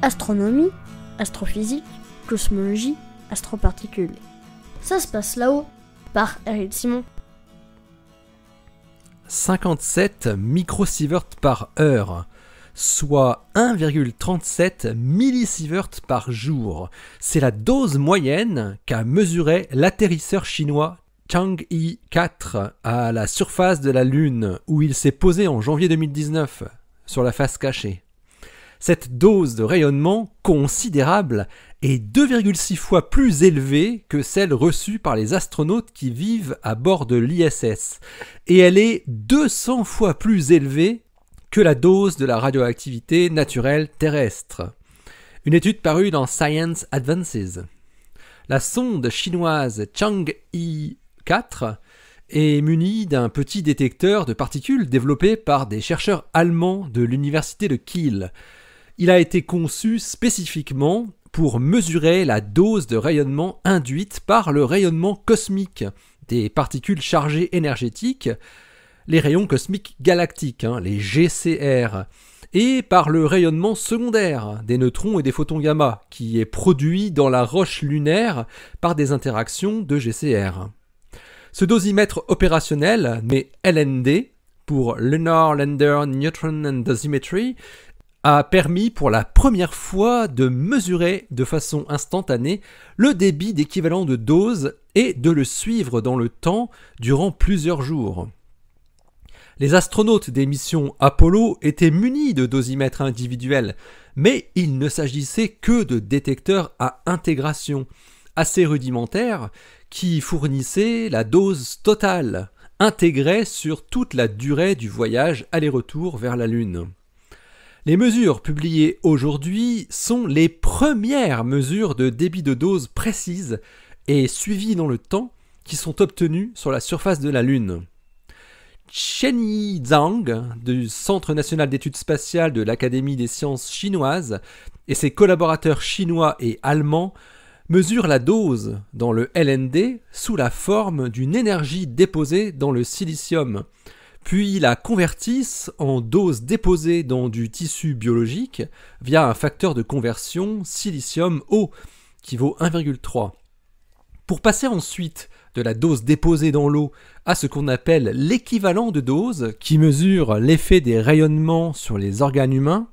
Astronomie, astrophysique, cosmologie, astroparticules. Ça se passe là-haut, par Eric Simon. 57 microsieverts par heure, soit 1,37 millisieverts par jour. C'est la dose moyenne qu'a mesuré l'atterrisseur chinois Chang'e 4 à la surface de la Lune, où il s'est posé en janvier 2019, sur la face cachée. Cette dose de rayonnement considérable est 2,6 fois plus élevée que celle reçue par les astronautes qui vivent à bord de l'ISS, et elle est 200 fois plus élevée que la dose de la radioactivité naturelle terrestre. Une étude parue dans Science Advances. La sonde chinoise Chang'e 4 est munie d'un petit détecteur de particules développé par des chercheurs allemands de l'université de Kiel. Il a été conçu spécifiquement pour mesurer la dose de rayonnement induite par le rayonnement cosmique des particules chargées énergétiques, les rayons cosmiques galactiques, les GCR, et par le rayonnement secondaire des neutrons et des photons gamma, qui est produit dans la roche lunaire par des interactions de GCR. Ce dosimètre opérationnel, mais LND, pour Lunar Lander Neutron and Dosimetry, a permis pour la première fois de mesurer de façon instantanée le débit d'équivalent de dose et de le suivre dans le temps durant plusieurs jours. Les astronautes des missions Apollo étaient munis de dosimètres individuels, mais il ne s'agissait que de détecteurs à intégration, assez rudimentaires, qui fournissaient la dose totale, intégrée sur toute la durée du voyage aller-retour vers la Lune. Les mesures publiées aujourd'hui sont les premières mesures de débit de dose précises et suivies dans le temps qui sont obtenues sur la surface de la Lune. Chenyi Zhang, du Centre national d'études spatiales de l'Académie des sciences chinoises, et ses collaborateurs chinois et allemands mesurent la dose dans le LND sous la forme d'une énergie déposée dans le silicium, puis la convertissent en dose déposée dans du tissu biologique via un facteur de conversion silicium-eau qui vaut 1,3. Pour passer ensuite de la dose déposée dans l'eau à ce qu'on appelle l'équivalent de dose qui mesure l'effet des rayonnements sur les organes humains,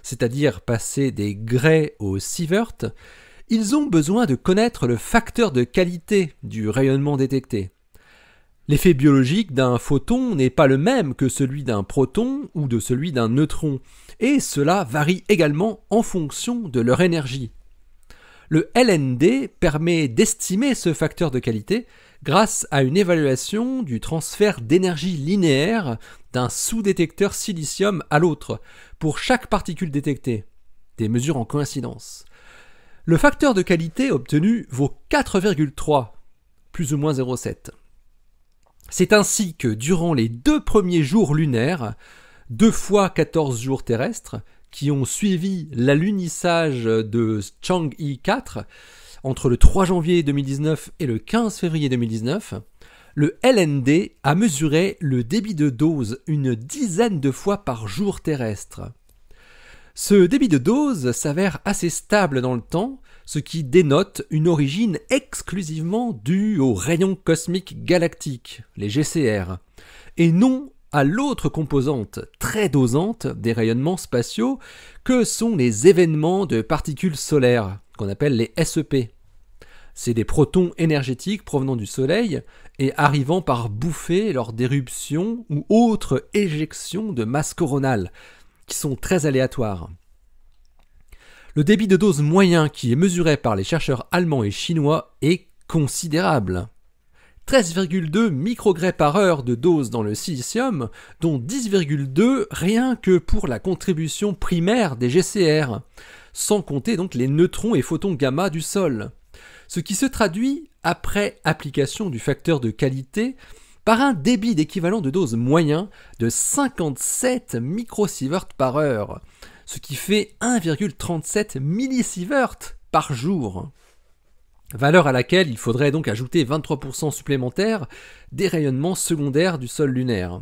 c'est-à-dire passer des Gray au sievert, ils ont besoin de connaître le facteur de qualité du rayonnement détecté. L'effet biologique d'un photon n'est pas le même que celui d'un proton ou de celui d'un neutron, et cela varie également en fonction de leur énergie. Le LND permet d'estimer ce facteur de qualité grâce à une évaluation du transfert d'énergie linéaire d'un sous-détecteur silicium à l'autre pour chaque particule détectée, des mesures en coïncidence. Le facteur de qualité obtenu vaut 4,3, plus ou moins 0,7. C'est ainsi que durant les 2 premiers jours lunaires, 2 fois 14 jours terrestres, qui ont suivi l'alunissage de Chang'e 4, entre le 3 janvier 2019 et le 15 février 2019, le LND a mesuré le débit de dose une dizaine de fois par jour terrestre. Ce débit de dose s'avère assez stable dans le temps, ce qui dénote une origine exclusivement due aux rayons cosmiques galactiques, les GCR, et non à l'autre composante très dosante des rayonnements spatiaux que sont les événements de particules solaires, qu'on appelle les SEP. C'est des protons énergétiques provenant du Soleil et arrivant par bouffées lors d'éruptions ou autres éjections de masse coronale, qui sont très aléatoires. Le débit de dose moyen qui est mesuré par les chercheurs allemands et chinois est considérable. 13,2 microgrès par heure de dose dans le silicium, dont 10,2 rien que pour la contribution primaire des GCR, sans compter donc les neutrons et photons gamma du sol. Ce qui se traduit, après application du facteur de qualité, par un débit d'équivalent de dose moyen de 57 microsieverts par heure, ce qui fait 1,37 millisieverts par jour. Valeur à laquelle il faudrait donc ajouter 23% supplémentaires des rayonnements secondaires du sol lunaire.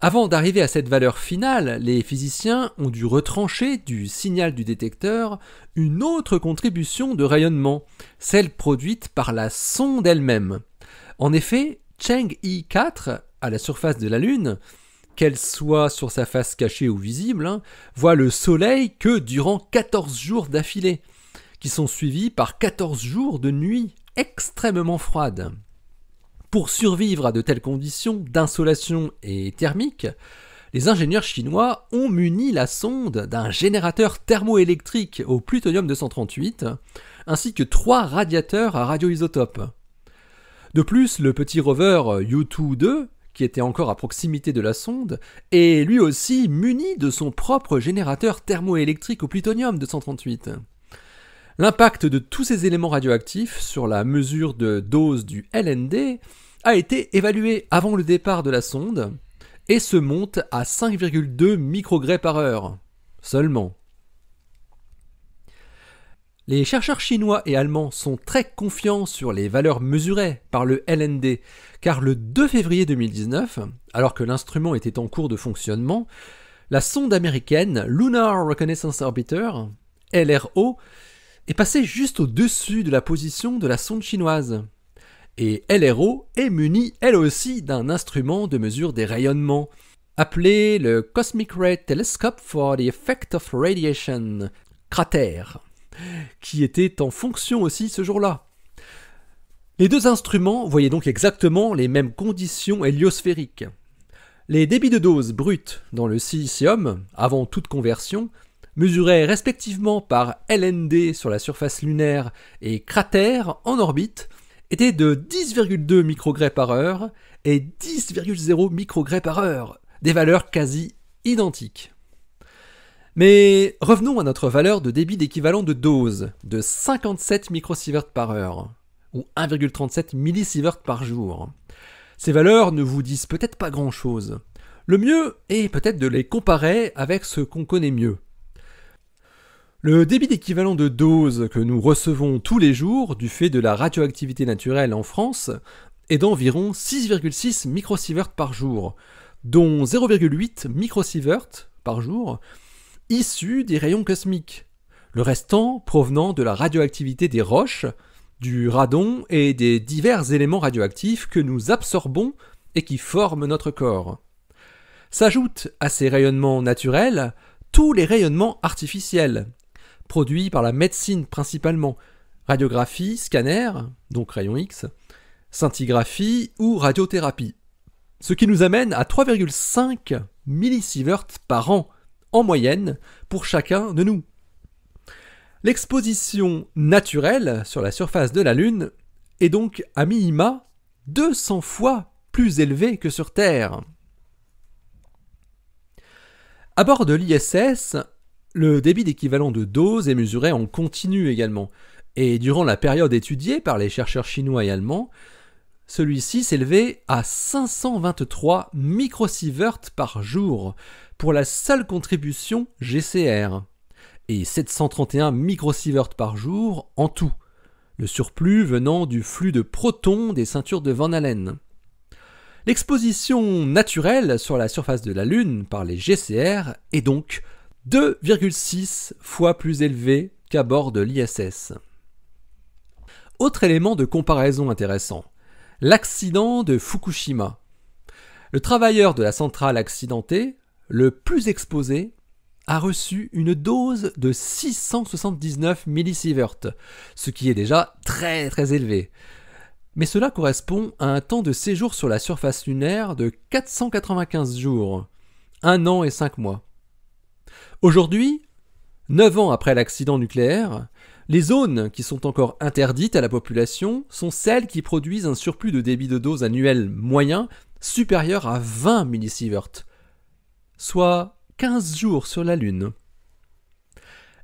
Avant d'arriver à cette valeur finale, les physiciens ont dû retrancher du signal du détecteur une autre contribution de rayonnement, celle produite par la sonde elle-même. En effet, Chang'e 4, à la surface de la Lune, qu'elle soit sur sa face cachée ou visible, voit le Soleil que durant 14 jours d'affilée, qui sont suivis par 14 jours de nuit extrêmement froides. Pour survivre à de telles conditions d'insolation et thermique, les ingénieurs chinois ont muni la sonde d'un générateur thermoélectrique au plutonium-238, ainsi que 3 radiateurs à radioisotopes. De plus, le petit rover Yutu-2, qui était encore à proximité de la sonde, est lui aussi muni de son propre générateur thermoélectrique au plutonium-238. L'impact de tous ces éléments radioactifs sur la mesure de dose du LND a été évalué avant le départ de la sonde et se monte à 5,2 microgrès par heure seulement. Les chercheurs chinois et allemands sont très confiants sur les valeurs mesurées par le LND, car le 2 février 2019, alors que l'instrument était en cours de fonctionnement, la sonde américaine Lunar Reconnaissance Orbiter, LRO, est passée juste au-dessus de la position de la sonde chinoise. Et LRO est munie elle aussi d'un instrument de mesure des rayonnements, appelé le Cosmic Ray Telescope for the Effect of Radiation, CRATER, qui était en fonction aussi ce jour-là. Les deux instruments voyaient donc exactement les mêmes conditions héliosphériques. Les débits de dose bruts dans le silicium, avant toute conversion, mesuraient respectivement par LND sur la surface lunaire et cratère en orbite, étaient de 10,2 microgrès par heure et 10,0 microgrès par heure, des valeurs quasi identiques. Mais revenons à notre valeur de débit d'équivalent de dose de 57 microsieverts par heure, ou 1,37 millisieverts par jour. Ces valeurs ne vous disent peut-être pas grand-chose. Le mieux est peut-être de les comparer avec ce qu'on connaît mieux. Le débit d'équivalent de dose que nous recevons tous les jours du fait de la radioactivité naturelle en France est d'environ 6,6 microsieverts par jour, dont 0,8 microsieverts par jour issus des rayons cosmiques, le restant provenant de la radioactivité des roches, du radon et des divers éléments radioactifs que nous absorbons et qui forment notre corps. S'ajoutent à ces rayonnements naturels tous les rayonnements artificiels, produits par la médecine principalement, radiographie, scanner, donc rayon X, scintigraphie ou radiothérapie, ce qui nous amène à 3,5 millisieverts par an, en moyenne, pour chacun de nous. L'exposition naturelle sur la surface de la Lune est donc à minima 200 fois plus élevée que sur Terre. À bord de l'ISS, le débit d'équivalent de dose est mesuré en continu également, et durant la période étudiée par les chercheurs chinois et allemands, celui-ci s'élevait à 523 microsieverts par jour pour la seule contribution GCR, et 731 microsieverts par jour en tout, le surplus venant du flux de protons des ceintures de Van Allen. L'exposition naturelle sur la surface de la Lune par les GCR est donc 2,6 fois plus élevée qu'à bord de l'ISS. Autre élément de comparaison intéressant, l'accident de Fukushima. Le travailleur de la centrale accidentée, le plus exposé, a reçu une dose de 679 millisieverts, ce qui est déjà très très élevé. Mais cela correspond à un temps de séjour sur la surface lunaire de 495 jours, 1 an et 5 mois. Aujourd'hui, 9 ans après l'accident nucléaire, les zones qui sont encore interdites à la population sont celles qui produisent un surplus de débit de dose annuel moyen supérieur à 20 millisieverts, soit 15 jours sur la Lune.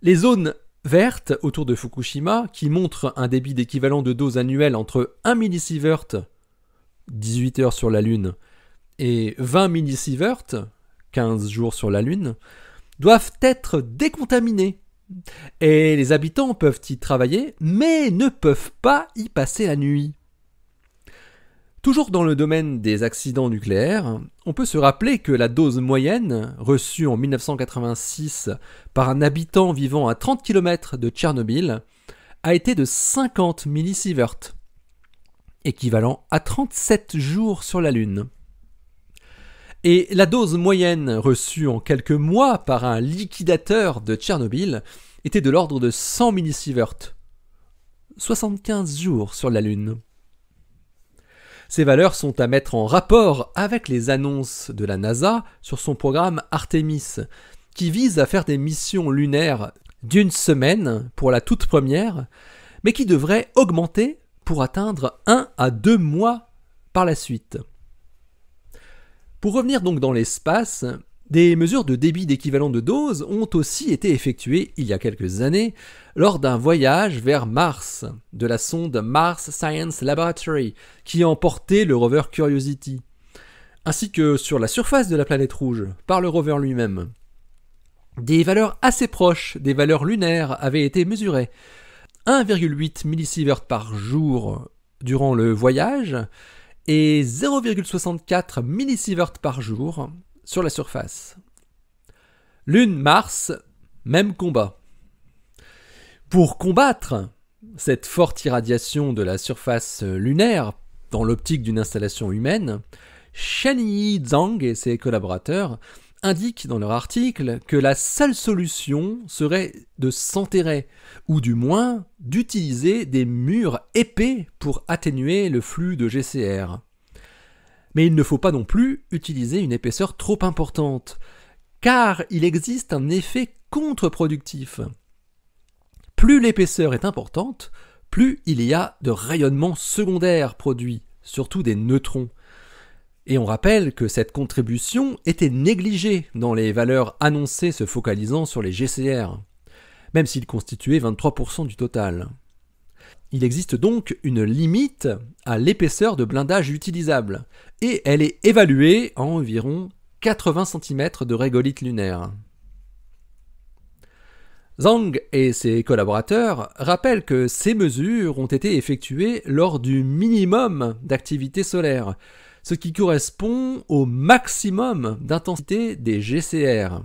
Les zones vertes autour de Fukushima, qui montrent un débit d'équivalent de dose annuel entre 1 millisievert, 18 heures sur la Lune, et 20 millisieverts, 15 jours sur la Lune, doivent être décontaminés. Et les habitants peuvent y travailler, mais ne peuvent pas y passer la nuit. Toujours dans le domaine des accidents nucléaires, on peut se rappeler que la dose moyenne, reçue en 1986 par un habitant vivant à 30 km de Tchernobyl, a été de 50 millisieverts, équivalent à 37 jours sur la Lune. Et la dose moyenne reçue en quelques mois par un liquidateur de Tchernobyl était de l'ordre de 100 millisieverts, 75 jours sur la Lune. Ces valeurs sont à mettre en rapport avec les annonces de la NASA sur son programme Artemis, qui vise à faire des missions lunaires d'une semaine pour la toute première, mais qui devrait augmenter pour atteindre 1 à 2 mois par la suite. Pour revenir donc dans l'espace, des mesures de débit d'équivalent de dose ont aussi été effectuées il y a quelques années lors d'un voyage vers Mars de la sonde Mars Science Laboratory qui a emporté le rover Curiosity, ainsi que sur la surface de la planète rouge par le rover lui-même. Des valeurs assez proches des valeurs lunaires avaient été mesurées. 1,8 millisieverts par jour durant le voyage et 0,64 millisieverts par jour sur la surface. Lune-Mars, même combat. Pour combattre cette forte irradiation de la surface lunaire dans l'optique d'une installation humaine, Shenyi Zhang et ses collaborateurs indiquent dans leur article que la seule solution serait de s'enterrer, ou du moins d'utiliser des murs épais pour atténuer le flux de GCR. Mais il ne faut pas non plus utiliser une épaisseur trop importante, car il existe un effet contre-productif. Plus l'épaisseur est importante, plus il y a de rayonnement secondaire produit, surtout des neutrons. Et on rappelle que cette contribution était négligée dans les valeurs annoncées se focalisant sur les GCR, même s'ils constituaient 23% du total. Il existe donc une limite à l'épaisseur de blindage utilisable, et elle est évaluée à environ 80 cm de régolithe lunaire. Zhang et ses collaborateurs rappellent que ces mesures ont été effectuées lors du minimum d'activité solaire, ce qui correspond au maximum d'intensité des GCR.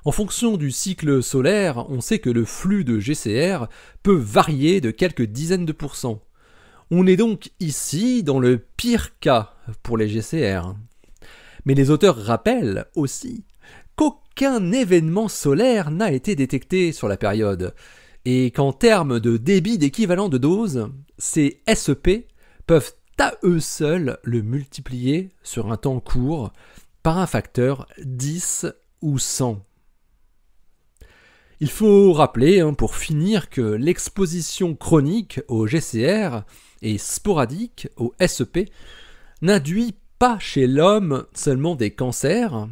En fonction du cycle solaire, on sait que le flux de GCR peut varier de quelques dizaines de pourcents. On est donc ici dans le pire cas pour les GCR. Mais les auteurs rappellent aussi qu'aucun événement solaire n'a été détecté sur la période, et qu'en termes de débit d'équivalent de dose, ces SEP peuvent à eux seuls le multiplier sur un temps court par un facteur 10 ou 100. Il faut rappeler, pour finir, que l'exposition chronique au GCR et sporadique au SEP n'induit pas chez l'homme seulement des cancers,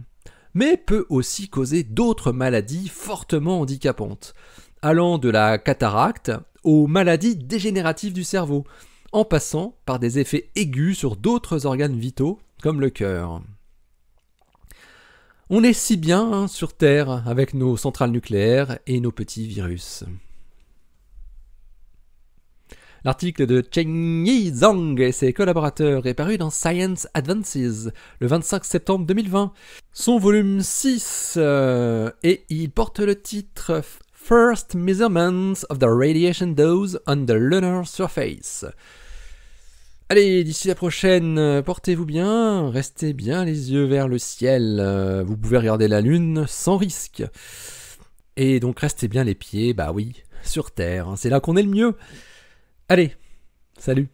mais peut aussi causer d'autres maladies fortement handicapantes, allant de la cataracte aux maladies dégénératives du cerveau, en passant par des effets aigus sur d'autres organes vitaux, comme le cœur. On est si bien sur Terre avec nos centrales nucléaires et nos petits virus. L'article de Shenyi Zhang et ses collaborateurs est paru dans Science Advances le 25 septembre 2020. Son volume 6 et il porte le titre First Measurements of the Radiation Dose on the Lunar Surface. Allez, d'ici la prochaine, portez-vous bien, restez bien les yeux vers le ciel. Vous pouvez regarder la Lune sans risque. Et donc restez bien les pieds, sur Terre. C'est là qu'on est le mieux. Allez, salut.